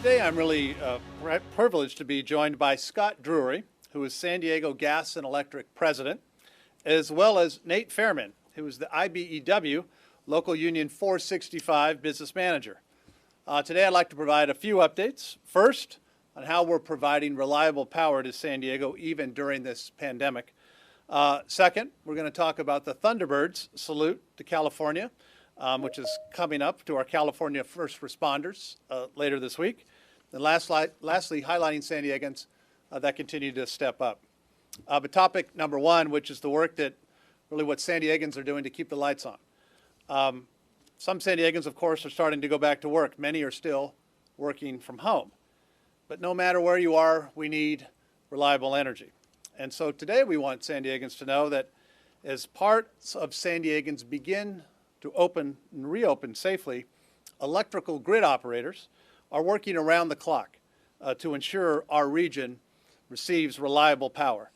Today I'm really privileged to be joined by Scott Drury, who is San Diego Gas and Electric President, as well as Nate Fairman, who is the IBEW Local Union 465 Business Manager. Today I'd like to provide a few updates. First, on how we're providing reliable power to San Diego even during this pandemic. Second, we're going to talk about the Thunderbirds salute to California, which is coming up to our California first responders later this week. And lastly, highlighting San Diegans that continue to step up. But topic number one, which is the work that really what San Diegans are doing to keep the lights on. Some San Diegans, of course, are starting to go back to work. Many are still working from home. But no matter where you are, we need reliable energy. And so today we want San Diegans to know that as parts of San Diegans begin to open and reopen safely, electrical grid operators are working around the clock to ensure our region receives reliable power.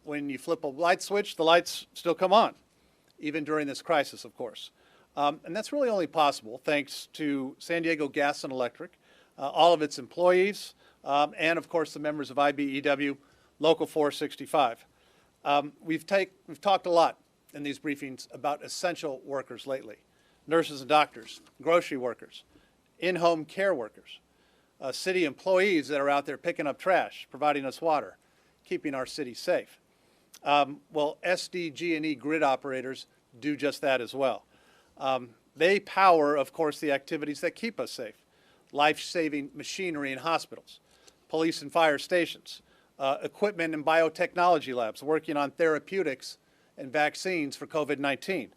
When you flip a light switch, the lights still come on, even during this crisis, of course. And that's really only possible thanks to San Diego Gas and Electric, all of its employees, and of course the members of IBEW Local 465. We've talked a lot in these briefings about essential workers lately: nurses and doctors, grocery workers, in-home care workers, city employees that are out there picking up trash, providing us water, keeping our city safe. Well, SDG&E grid operators do just that as well. They power, of course, the activities that keep us safe: life-saving machinery in hospitals, police and fire stations, equipment and biotechnology labs working on therapeutics and vaccines for COVID-19.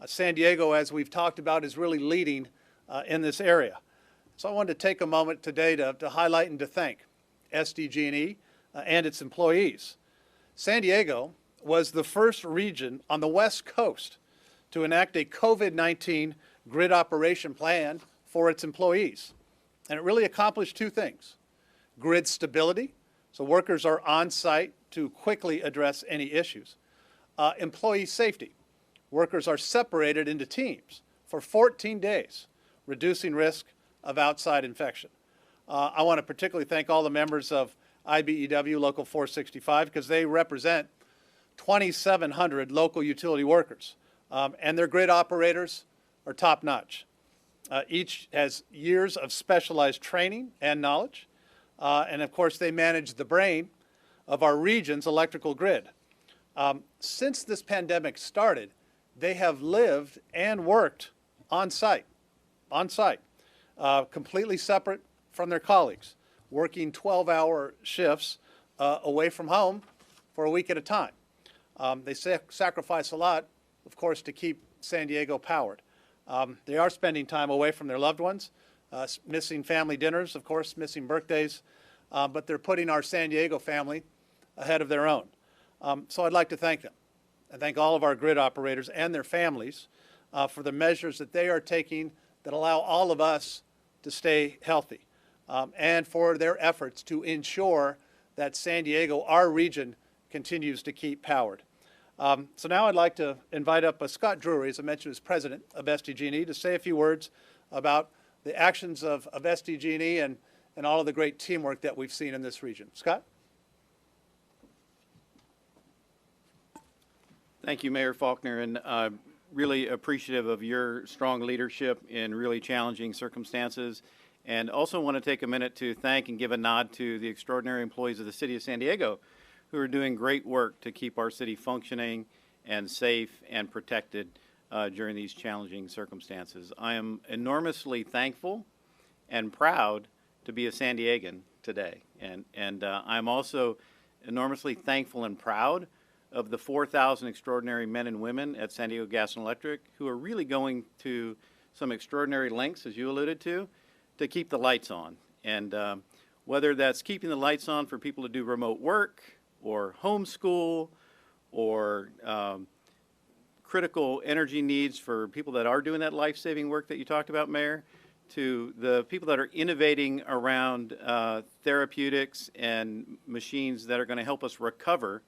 San Diego, as we've talked about, is really leading in this area. So I wanted to take a moment today to highlight and to thank SDG&E and its employees. San Diego was the first region on the West Coast to enact a COVID-19 grid operation plan for its employees. And it really accomplished two things: grid stability, so workers are on site to quickly address any issues. Employee safety, workers are separated into teams for 14 days, reducing risk of outside infection. I want to particularly thank all the members of IBEW Local 465 because they represent 2,700 local utility workers, and their grid operators are top-notch. Each has years of specialized training and knowledge, and of course they manage the brain of our region's electrical grid. Since this pandemic started, they have lived and worked on site, completely separate from their colleagues, working 12-hour shifts away from home for a week at a time. They sacrifice a lot, of course, to keep San Diego powered. They are spending time away from their loved ones, missing family dinners, of course, missing birthdays, but they're putting our San Diego family ahead of their own. So I'd like to thank them and thank all of our grid operators and their families for the measures that they are taking that allow all of us to stay healthy, and for their efforts to ensure that San Diego, our region, continues to keep powered. So now I'd like to invite up Scott Drury, as I mentioned, as president of SDG&E, to say a few words about the actions of SDG&E and all of the great teamwork that we've seen in this region. Scott? Thank you, Mayor Faulconer, and really appreciative of your strong leadership in really challenging circumstances. And also want to take a minute to thank and give a nod to the extraordinary employees of the City of San Diego who are doing great work to keep our city functioning and safe and protected during these challenging circumstances. I am enormously thankful and proud to be a San Diegan today. And I'm also enormously thankful and proud of the 4,000 extraordinary men and women at San Diego Gas and Electric who are really going to some extraordinary lengths, as you alluded to keep the lights on. And whether that's keeping the lights on for people to do remote work or homeschool or critical energy needs for people that are doing that life-saving work that you talked about, Mayor, to the people that are innovating around therapeutics and machines that are going to help us recover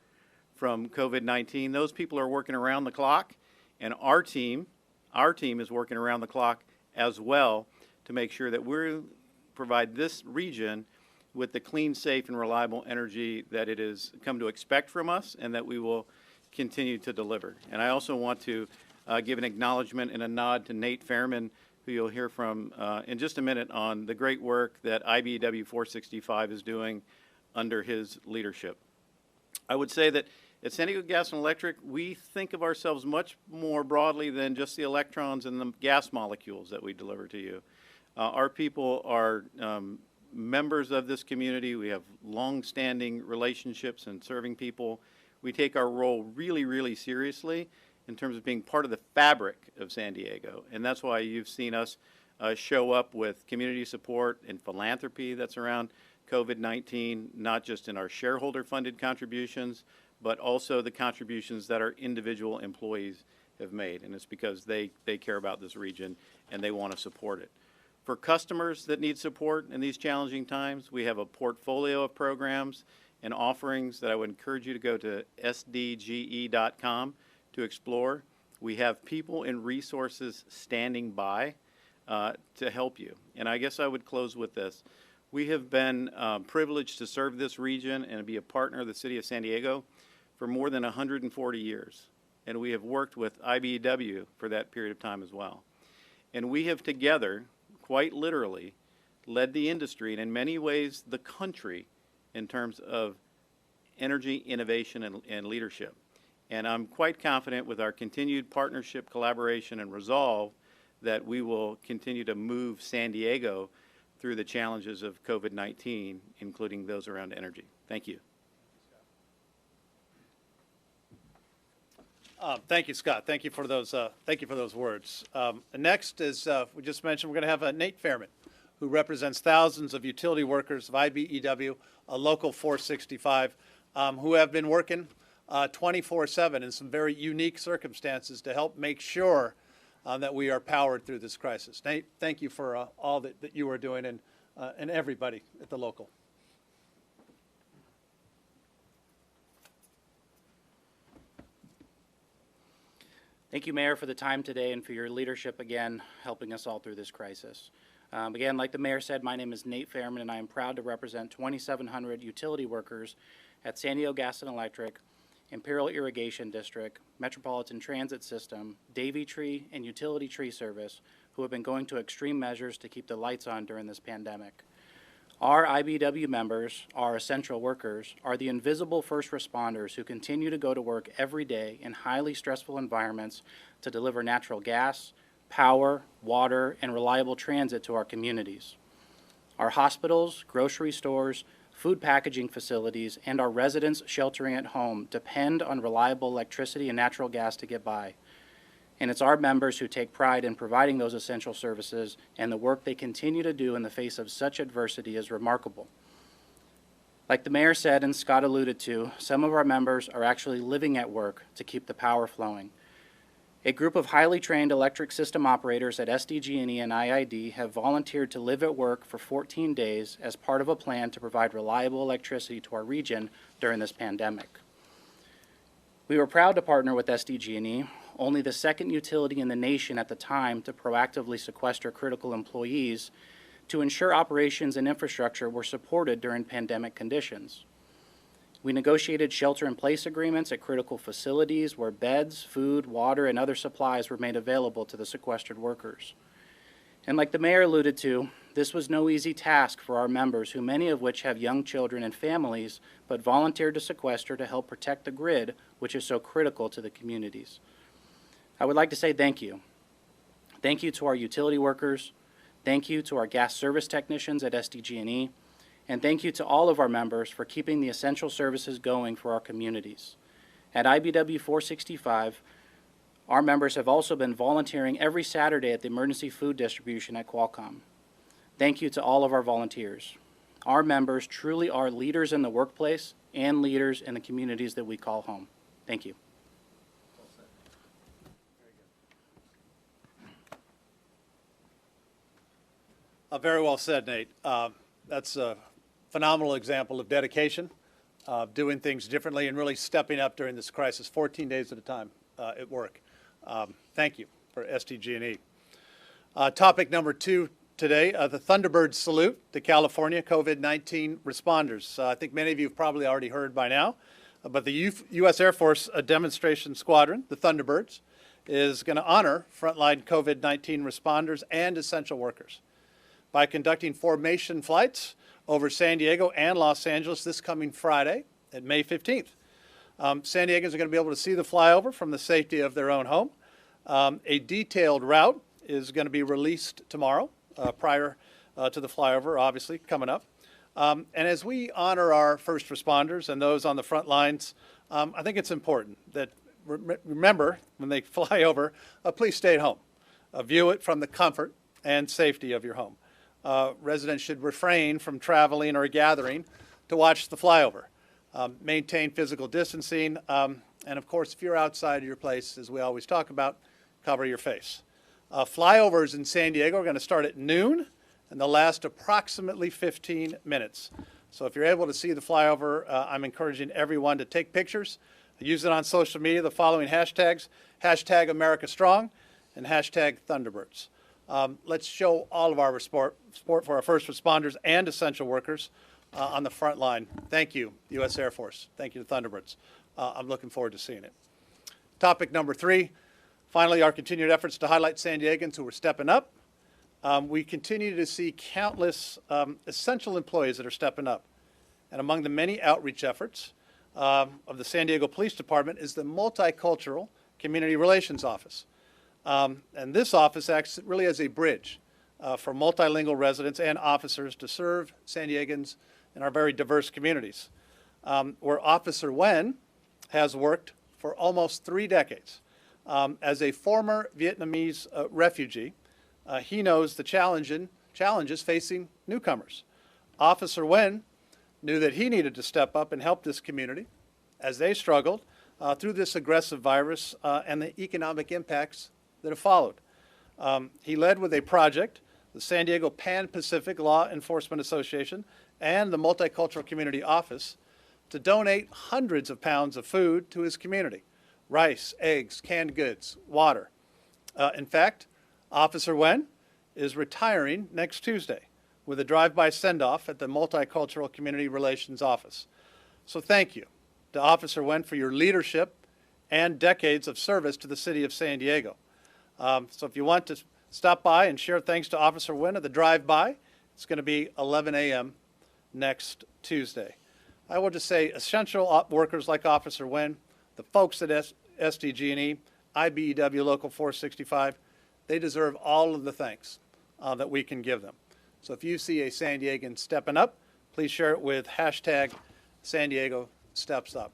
from COVID-19. Those people are working around the clock, and our team is working around the clock as well to make sure that we're provide this region with the clean, safe, and reliable energy that it has come to expect from us and that we will continue to deliver. And I also want to give an acknowledgement and a nod to Nate Fairman, who you'll hear from in just a minute, on the great work that IBEW 465 is doing under his leadership. I would say that at San Diego Gas and Electric, we think of ourselves much more broadly than just the electrons and the gas molecules that we deliver to you. Our people are members of this community. We have long-standing relationships and serving people. We take our role really, really seriously in terms of being part of the fabric of San Diego. And that's why you've seen us show up with community support and philanthropy that's around COVID-19, not just in our shareholder-funded contributions, but also the contributions that our individual employees have made. And it's because they care about this region and they want to support it. For customers that need support in these challenging times, we have a portfolio of programs and offerings that I would encourage you to go to sdge.com to explore. We have people and resources standing by to help you. And I guess I would close with this. We have been privileged to serve this region and be a partner of the City of San Diego for more than 140 years. And we have worked with IBEW for that period of time as well. And we have together, quite literally, led the industry and in many ways the country in terms of energy innovation and leadership. And I'm quite confident with our continued partnership, collaboration, and resolve that we will continue to move San Diego through the challenges of COVID-19, including those around energy. Thank you. Thank you, Scott. Thank you for those words. Next, as we just mentioned, we're going to have Nate Fairman, who represents thousands of utility workers of IBEW, a local 465, who have been working 24/7 in some very unique circumstances to help make sure that we are powered through this crisis. Nate, thank you for all that you are doing and everybody at the local. Thank you, Mayor, for the time today and for your leadership again, helping us all through this crisis. Again, like the Mayor said, my name is Nate Fairman, and I am proud to represent 2,700 utility workers at San Diego Gas and Electric, Imperial Irrigation District, Metropolitan Transit System, Davy Tree, and Utility Tree Service, who have been going to extreme measures to keep the lights on during this pandemic. Our IBEW members, our essential workers, are the invisible first responders who continue to go to work every day in highly stressful environments to deliver natural gas, power, water, and reliable transit to our communities. Our hospitals, grocery stores, food packaging facilities, and our residents sheltering at home depend on reliable electricity and natural gas to get by. And it's our members who take pride in providing those essential services, and the work they continue to do in the face of such adversity is remarkable. Like the Mayor said and Scott alluded to, some of our members are actually living at work to keep the power flowing. A group of highly trained electric system operators at SDG&E and IID have volunteered to live at work for 14 days as part of a plan to provide reliable electricity to our region during this pandemic. We were proud to partner with SDG&E, only the second utility in the nation at the time to proactively sequester critical employees to ensure operations and infrastructure were supported during pandemic conditions. We negotiated shelter-in-place agreements at critical facilities where beds, food, water, and other supplies were made available to the sequestered workers. And like the Mayor alluded to, this was no easy task for our members, who many of which have young children and families, but volunteered to sequester to help protect the grid, which is so critical to the communities. I would like to say thank you. Thank you to our utility workers. Thank you to our gas service technicians at SDG&E. And thank you to all of our members for keeping the essential services going for our communities. At IBEW 465, our members have also been volunteering every Saturday at the emergency food distribution at Qualcomm. Thank you to all of our volunteers. Our members truly are leaders in the workplace and leaders in the communities that we call home. Thank you. Very well said, Nate. That's a phenomenal example of dedication, doing things differently, and really stepping up during this crisis, 14 days at a time at work. Thank you for SDG&E. Topic number 2 today the Thunderbirds salute to California COVID-19 responders. I think many of you have probably already heard by now, but the U.S. Air Force demonstration squadron, the Thunderbirds, is going to honor frontline COVID-19 responders and essential workers by conducting formation flights over San Diego and Los Angeles this coming Friday at May 15th. San Diegans are going to be able to see the flyover from the safety of their own home. A detailed route is going to be released tomorrow, prior to the flyover, obviously, coming up. And as we honor our first responders and those on the front lines, I think it's important that remember when they fly over, please stay at home. View it from the comfort and safety of your home. Residents should refrain from traveling or gathering to watch the flyover. Maintain physical distancing, and of course, if you're outside of your place, as we always talk about, cover your face. Flyovers in San Diego are going to start at noon, and they'll last approximately 15 minutes. So if you're able to see the flyover, I'm encouraging everyone to take pictures, use it on social media, the following hashtags, hashtag America Strong and hashtag Thunderbirds. Let's show all of our support for our first responders and essential workers on the front line. Thank you, U.S. Air Force. Thank you to Thunderbirds. I'm looking forward to seeing it. Topic number 3, finally, our continued efforts to highlight San Diegans who are stepping up. We continue to see countless essential employees that are stepping up. And among the many outreach efforts of the San Diego Police Department is the Multicultural Community Relations Office. And this office acts really as a bridge for multilingual residents and officers to serve San Diegans in our very diverse communities, where Officer Nguyen has worked for almost 3 decades. As a former Vietnamese refugee, he knows the challenges facing newcomers. Officer Nguyen knew that he needed to step up and help this community as they struggled through this aggressive virus and the economic impacts that have followed. He led with a project, the San Diego Pan-Pacific Law Enforcement Association and the Multicultural Community Office, to donate hundreds of pounds of food to his community: rice, eggs, canned goods, water. In fact, Officer Nguyen is retiring next Tuesday with a drive-by send-off at the Multicultural Community Relations Office. So thank you to Officer Nguyen for your leadership and decades of service to the city of San Diego. So if you want to stop by and share thanks to Officer Nguyen at the drive-by, it's going to be 11 a.m. next Tuesday. I will just say essential workers like Officer Nguyen, the folks at SDG&E, IBEW Local 465, they deserve all of the thanks that we can give them. So if you see a San Diegan stepping up, please share it with hashtag San Diego Steps Up.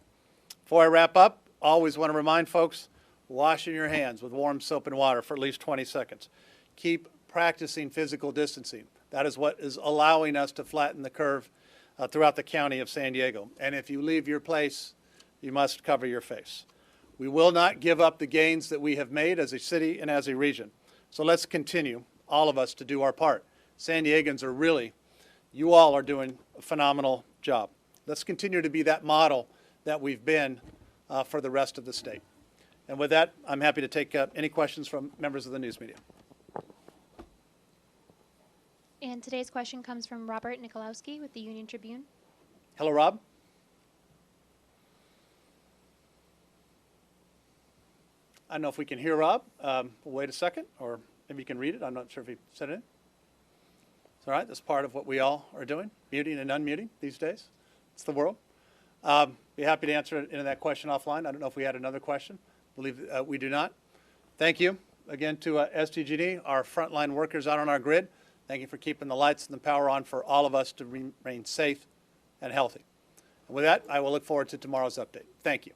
Before I wrap up, always want to remind folks, washing your hands with warm soap and water for at least 20 seconds. Keep practicing physical distancing. That is what is allowing us to flatten the curve throughout the county of San Diego. And if you leave your place, you must cover your face. We will not give up the gains that we have made as a city and as a region. So let's continue, all of us, to do our part. San Diegans are really, you all are doing a phenomenal job. Let's continue to be that model that we've been for the rest of the state. And with that, I'm happy to take any questions from members of the news media. And today's question comes from Robert Nikolowski with the Union Tribune. Hello, Rob. I don't know if we can hear Rob. We'll wait a second, or maybe you can read it. I'm not sure if he said it in. It's all right. That's part of what we all are doing, muting and unmuting these days. It's the world. Be happy to answer into that question offline. I don't know if we had another question. I believe we do not. Thank you again to SDG&E, our frontline workers out on our grid. Thank you for keeping the lights and the power on for all of us to remain safe and healthy. And with that, I will look forward to tomorrow's update. Thank you.